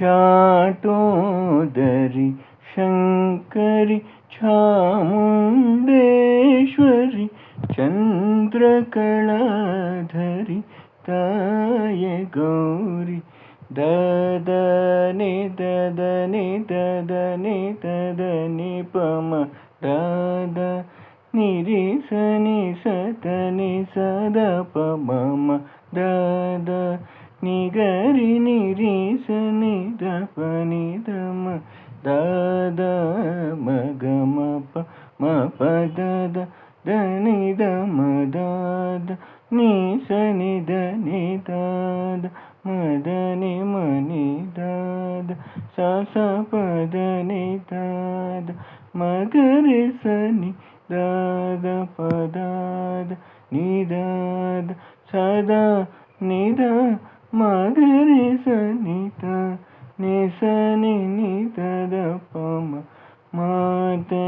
शाटोदरि शङ्करि चामुण्डेश्वरि चन्द्रकलाधरि ताय गौरि ददनि ददनि ददनि ददनि पम दाद निरि सनि सतनि सद पम दाद निगरि निरि सनि दपनि दम दाद मगम प म पद దని దమ దాద ని సని దని దాద మదని మని దాద స స పదని దాద మగరి సని దాద పదాద ని దాద సదా నిద మగరి సని త ని సని ని దద పమ మాతే